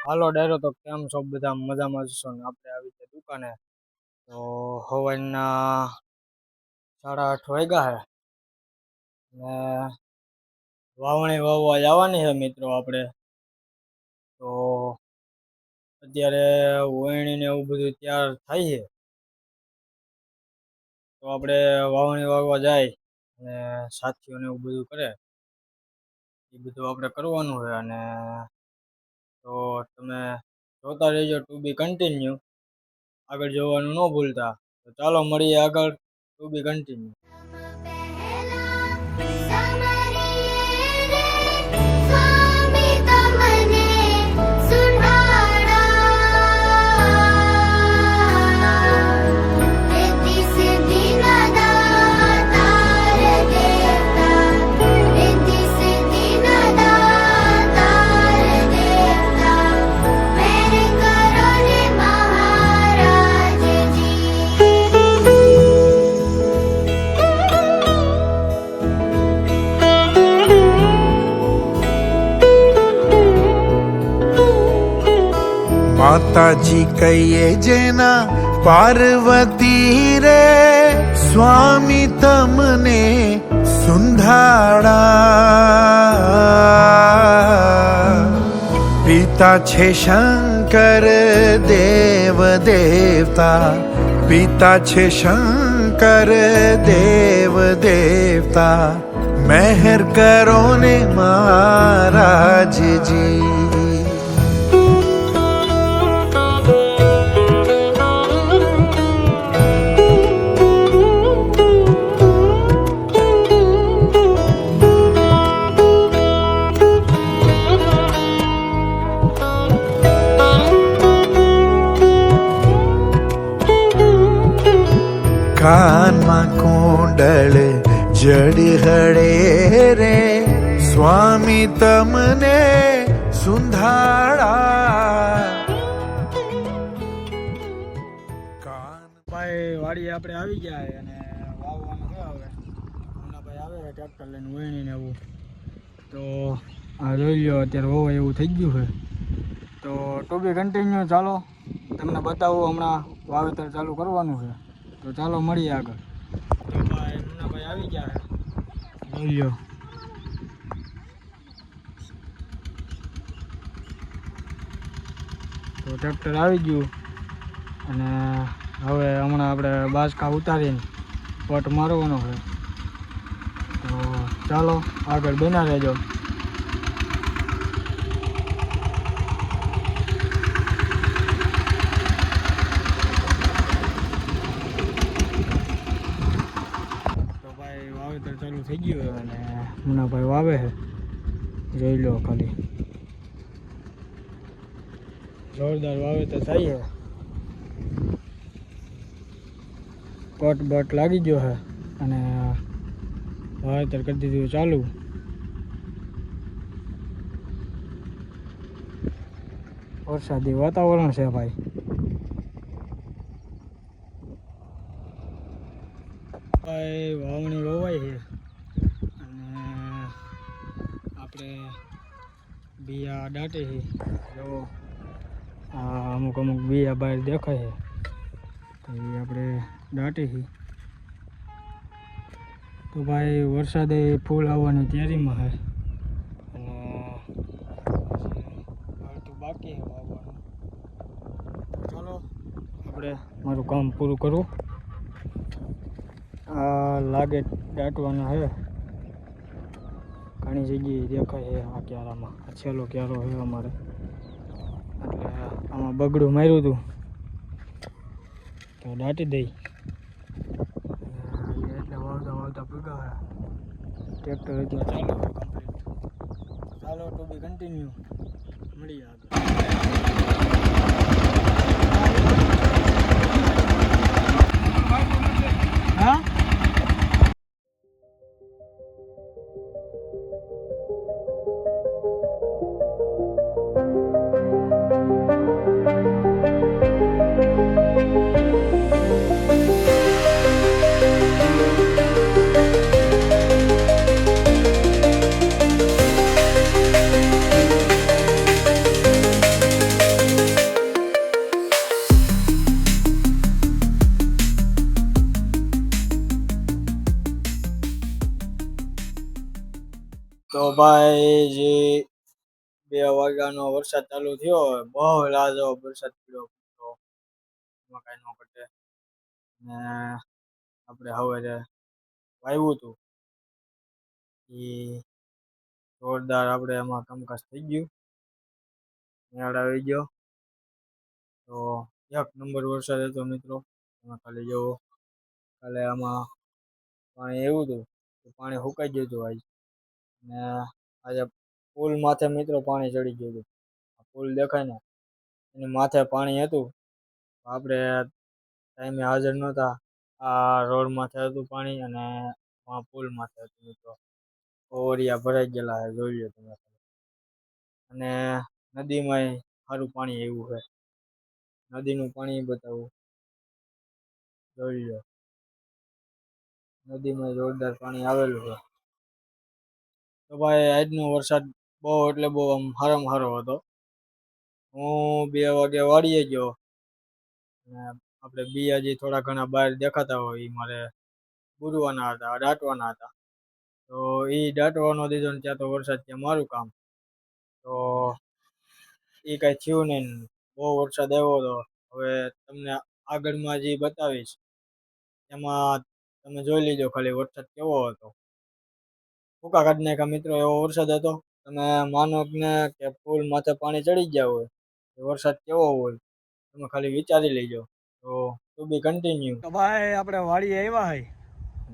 હાલો ડાયરો તો કેમ છો બધા મજામાં છો ને આપણે આવી ગયા દુકાને તો હવારના 8:30 વાગ્યા છે ને વાવણી વાવવા જવાની છે મિત્રો આપણે તો અત્યારે વણણી ને એવું બધું તૈયાર થાય છે તો આપણે વાવણી વાવવા જાય અને સાથીઓને એવું બધું કરે એ બધું આપણે કરવાનું છે અને તો તમે જોતા રહેજો ટુ બી કન્ટિન્યુ આગળ જોવાનું ન ભૂલતા તો ચાલો મળીએ આગળ ટુ બી કન્ટિન્યુ माताजी कहिए जेना पार्वती रे स्वामी तमने सुंधाड़ा पिता छे शंकर देव देवता पिता छे शंकर देव देवता मेहर करो ने महाराज जी कानमा कुंडल जड़ हड़े रे स्वामी तमने सुंधाड़ा ભાઈ વાડી આપણે આવી ગયા અને વાવવાનું છે હવે હમણાં ભાઈ આવે ટ્રેક્ટર લઈને વણીને એવું તો આ જોઈ લો અત્યારે વવાય એવું થઈ ગયું છે તો ટુ બી કન્ટિન્યુ ચાલો તમને બતાવું હમણાં વાવેતર ચાલુ કરવાનું છે તો ચાલો મળીએ આગળ તો ભાઈ મુન્નાભાઈ આવી ગયા જોઈ લો તો ટ્રેક્ટર આવી ગયું અને હવે હમણાં આપણે બાસકા ઉતારીને પટ મારવાનો છે તો ચાલો આગળ બના રહેજો વાવેતર ચાલુ થઈ ગયું અને મુન્નાભાઈ વાવે છે જોઈ લો ખાલી જોરદાર વાવેતર થાય છે પટ બટ લાગી ગયો છે અને વાવેતર કરી દીધું ચાલુ વરસાદી વાતાવરણ છે ભાઈ વાવણી વવાય છે અને આપણે બિયા દાટે છે જો અમુક અમુક બિયા બહાર દેખાય છે તો એ આપણે દાટે છે તો ભાઈ વરસાદે ફૂલ આવવાની તૈયારીમાં છે અને હાલ તો બાકી છે વાવવાનું ચાલો આપણે મારું કામ પૂરું કરું લાગે દાટવાના છે ઘણી જગ્યાએ દેખાય છે આ ક્યારામાં આ છેલ્લો ક્યારો છે અમારે એટલે આમાં બગડું માર્યું હતું તો દાટી દઈ એટલે વાવતા વાવતા પીગા ટ્રેક્ટર એટલે ચાલુ કમ્પ્લીટ ચાલો ટુ બી કન્ટિન્યુ મળીએ આગળ હા તો ભાઈ જે 2 વાગ્યાનો વરસાદ ચાલુ થયો હોય બહુ લાજો વરસાદ પડ્યો તો એમાં કાંઈ ન ઘટે ને આપણે હવે વાવ્યું હતું એ જોરદાર આપણે એમાં કામકાજ થઈ ગયું મેળ આવી ગયો તો 1 નંબર વરસાદ હતો મિત્રો એમાં ખાલી જુઓ કાલે આમાં પાણી એવું હતું કે પાણી સુકાઈ ગયું હતું આજ ને આજે પુલ માથે મિત્રો પાણી ચડી ગયું હતું પુલ દેખાય ને એની માથે પાણી હતું આપણે ટાઈમે હાજર નહોતા આ રોડ માથે હતું પાણી અને પુલ માથે હતું મિત્રો ઓવરિયા ભરાઈ ગયેલા છે જોઈ લો તમે અને નદીમાં સારું પાણી એવું છે નદીનું પાણી બતાવું જોઈ લો નદીમાં જોરદાર પાણી આવેલું છે તો ભાઈ આજનો વરસાદ બહુ એટલે બહુ આમ સારામાં સારો હતો હું 2 વાગે વાળીએ ગયો અને આપણે બિયા જે થોડા ઘણા બહાર દેખાતા હોય એ મારે બુરવાના હતા દાટવાના હતા તો એ દાટવાનો દીધો ને ત્યાં તો વરસાદ ત્યાં મારું કામ તો એ કાંઈ થયું નહીં બહુ વરસાદ આવ્યો હતો હવે તમને આગળમાં જે બતાવીશ એમાં તમે જોઈ લીધો ખાલી વરસાદ કેવો હતો ફૂકા કાઢી નાખ્યા મિત્રો એવો વરસાદ હતો તમે માનો ને કે પુલ માથે પાણી ચડી ગયા હોય વરસાદ કેવો હોય તમે ખાલી વિચારી લેજો તો ટુ બી કન્ટિન્યુ તો ભાઈ આપણે વાડીએ આવ્યા હોય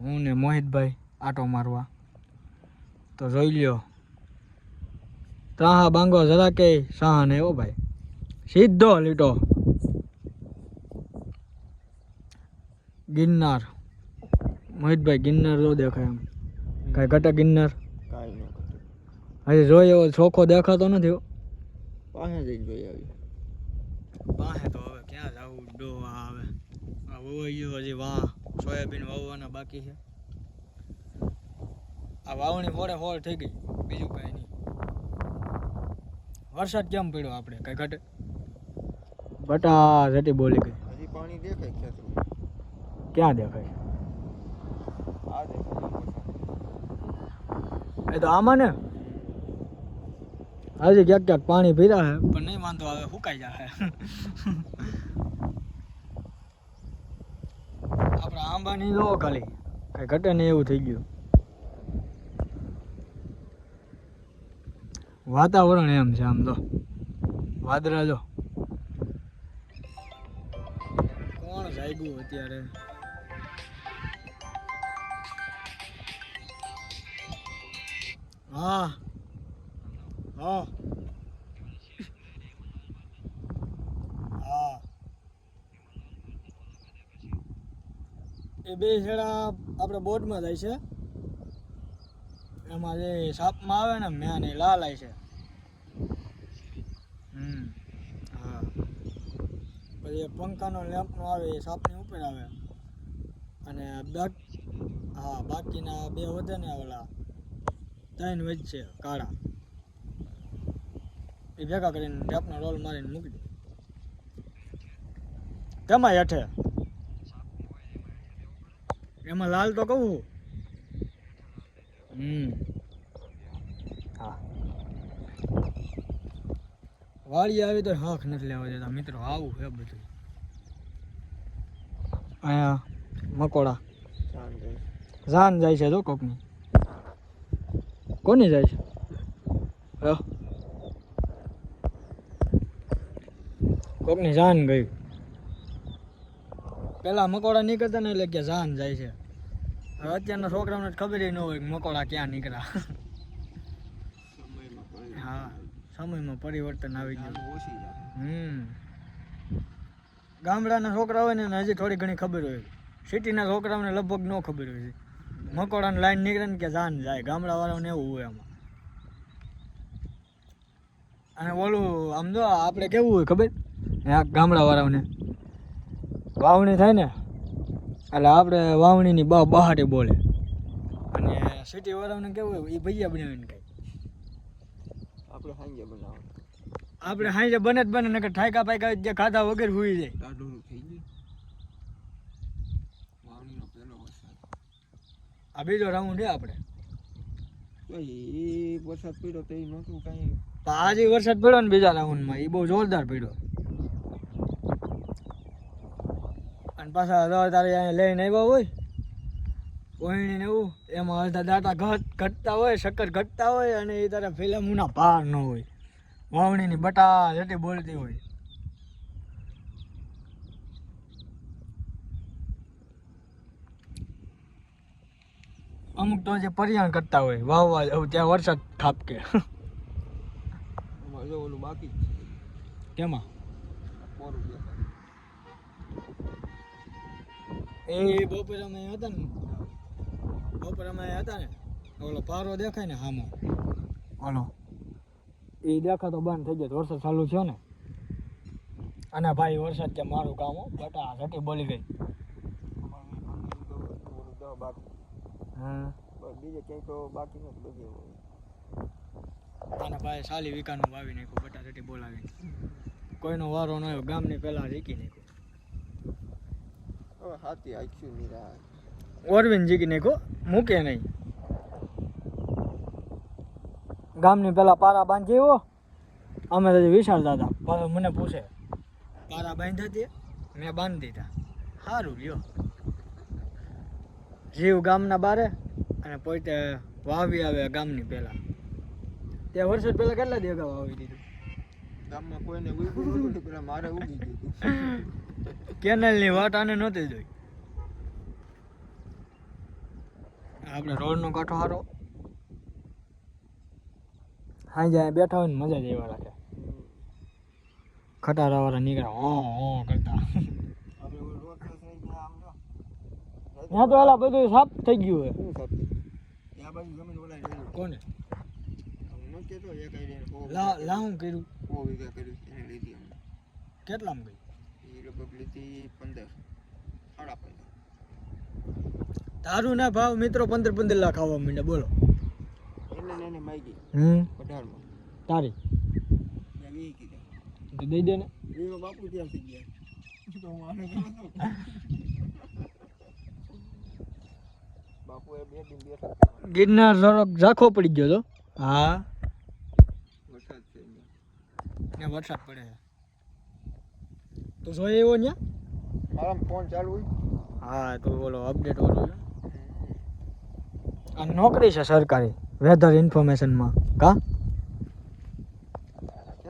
હું ને મોહિતભાઈ આટો મારવા તો જોઈ લ્યો ત્રાહા બાંગો જરા કે સાહ ને એવો ભાઈ સીધો લીટો ગિરનાર મોહિતભાઈ ગિરનાર જો દેખાય એમ કાંઈ ઘટે ગિરનાર કાંઈ ન હજી જોઈ એવો ચોખ્ખો દેખાતો નથી પાસે જઈને જોઈ આવી પાસે તો હવે ક્યાં જવું ડો આવે આ વવાઈ ગયું હજી વાહ સોયાબીન વાવવાના બાકી છે આ વાવણી હોળે થઈ ગઈ બીજું કાંઈ નહીં વરસાદ કેમ પડ્યો આપણે કઈ ઘટે બટા જટી બોલી ગઈ હજી પાણી દેખાય ખેતરું ક્યાં દેખાય આ દેખાય એ તો આમાં ને હજી ક્યાંક ક્યાંક પાણી પીરા છે પણ નહીં વાંધો આવે સુકાઈ જાય આપણા આંબાની જો ખાલી કઈ ઘટે નહીં એવું થઈ ગયું વાતાવરણ એમ છે આમ તો વાદળા જો કોણ જાગ્યું અત્યારે હા હા હા એ બે છેડા આપણે બોટમાં જાય છે એમાં જે સાપમાં આવે ને મેં લાલ આવે છે હા પછી પંખાનો લેમ્પનો આવે એ સાપની ઉપર આવે અને હા બાકીના 2 વધે ને ઓલા 3 વચ્ચે કાળા એ ભેગા કરીને ટેપનો રોલ મારીને મૂકી દે તેમાં હેઠે એમાં લાલ તો કહું હા વાળી આવી તો હક નથી લેવા દેતા મિત્રો આવું છે બધું અહીંયા મકોડા જાન જાય છે જો કોકની કોની જાય છે કોકની જાન ગઈ પેલા મકોડા નીકળતા ને એટલે કે જાન જાય છે હવે અત્યારના છોકરાઓને ખબર ન હોય કે મકોડા ક્યાં નીકળ્યા હા સમયમાં પરિવર્તન આવી ગયું ગામડાના છોકરા હોય ને હજી થોડી ઘણી ખબર હોય સિટીના છોકરાઓને લગભગ ન ખબર હોય છે મકોડાની લાઈન નીકળે ને કે જાન જાય ગામડાવાળાઓને એવું હોય આમાં અને ઓલું આમ જો આપણે કેવું હોય ખબર ગામડાવાળાઓને વાવણી થાય ને એટલે આપણે વાવણીની બહાટી બોલે અને સિટી વાળાઓને કેવું હોય એ ભૈયા બનાવીને ખાય આપણે સાંજે બનાવવાનું આપણે હાંજે બને જ બને નકર ઠાયકા પાયકા જે ખાધા વગર હુઈ જાય ટાઢું થઈ ગયું વાવણીનો પહેલો વરસાદ આ બીજો રાઉન્ડ છે આપણે તો એ વરસાદ પડ્યો તો એ નહોતું કાંઈ. તો આજે વરસાદ પડ્યો ને બીજા રાઉન્ડમાં એ બહુ જોરદાર પડ્યો. અને પાછા તારે અહીંયા લઈને આવ્યા હોય ઓયણી ને એવું એમાં અડધા દાંતા ઘટતા હોય, શક્કર ઘટતા હોય અને એ તારે ફિલ્મોના ભાર ન હોય, વાવણીની બટા જતી બોલતી હોય. અમુક તો જે પરિયાણ કરતા હોય વાવવા જવું ત્યાં વરસાદ ખાપકે. એમાં જો ઓલું બાકી જ છે. કેમાં કોરું દેખાય. એ બપોરે અમે હતા ને ઓલો પારો દેખાય ને હામો ઓલો એ દેખાતો બંધ થઈ ગયો. વરસાદ ચાલુ થયો ને અને ભાઈ વરસાદ કે મારું કામ હો બટા ઘટી બોલી ગઈ. ઓલું દહ બાકી. હા બસ બીજે ક્યાંય તો બાકી નથી બધે હોય. અને ભાઈ સાલી વિકાનું વાવી નાખ્યું બટા ઘટી બોલાવી. કોઈનો વારો ન આવ્યો, ગામની પહેલા જીકી નાખ્યું. હવે હાથી આખ્યું નિરા. ઓરવીન જીકી નાખ્યો, મૂકે નહીં. ગામની પેલા પારા બાંધી આવ્યો, અમે તો વિચારતા હતા. પાછો મને પૂછે પારા બાંધ્યા તે મેં બાંધી દીધા. સારું લ્યો, જીવ ગામના બારે અને પોતે વાવી આવે ગામની પહેલા. ત્યાં વરસાદ પહેલા કેટલા દી અગાઉ વાવી દીધું. ગામમાં કોઈને ઉગ્યું નહોતું, પેલા મારે ઉગી ગયું હતું. કેનલની વાટ આને નહોતી જોઈ. આપણે રોડનો કાંઠો સારો સાંજે બેઠા હોય ને મજા જ એવા રાખે. ખટારાવાળા નીકળ્યા હો કરતા. આપણે ઓલું રોડ ક્રોસ થઈ ગયા આમ જો. ત્યાં તો એલા બધું સાફ થઈ ગયું હોય. શું થતું? ત્યાં બાજુ જમીન ઓલાઈ ગયેલું. કોને હું ન કહેતો એક આઈડિયા લાવું કર્યું? 100 વીઘા કર્યું એને લીધી અમે. કેટલામાં ગઈ? એ લગભગ લીધી 15 સાડા 15. તારું ના ભાવ મિત્રો 15 લાખ આવવા માંડે. બોલો એને માગી 18 માં. તારી મેં 20 કીધા. તો દઈ દે ને. એમાં બાપુ ત્યાં થઈ ગયા. તો હું આને કરું છું. બાપુ એ બે દિન બેઠા. ગિરનાર ઝાખો પડી ગયો તો. હા વરસાદ છે ને વરસાદ પડે છે તો જોઈએ એવો ન્યા. મારા ફોન ચાલુ હોય. હા તો બોલો અપડેટ ઓલો છે. આ નોકરી છે સરકારી વેધર ઇન્ફોર્મેશનમાં કા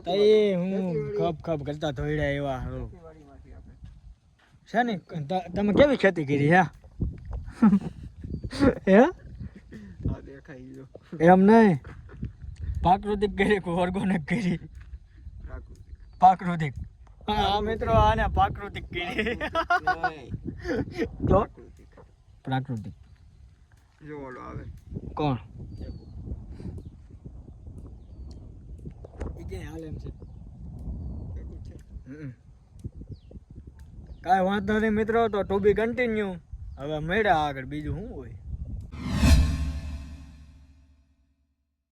તઈ હું ખપ કરતા ધોઈડા એવા હારું ખેતીવાડીમાંથી આપણે. છે ને. તમે કેવી ખેતી કરી હે? હે આ દેખાઈ ગયો. એમ નહીં, પ્રાકૃતિક કરી કે ઓર્ગોનિક કરી? પ્રાકૃતિક. હા મિત્રો આને પ્રાકૃતિક કરી. તો પ્રાકૃતિક જો ઓલો આવે. કોણ? એ કે હાલ એમ છે. કાંઈ વાંધો નહીં મિત્રો, તો ટુ બી કન્ટિન્યુ. હવે મળ્યા આગળ બીજું શું હોય.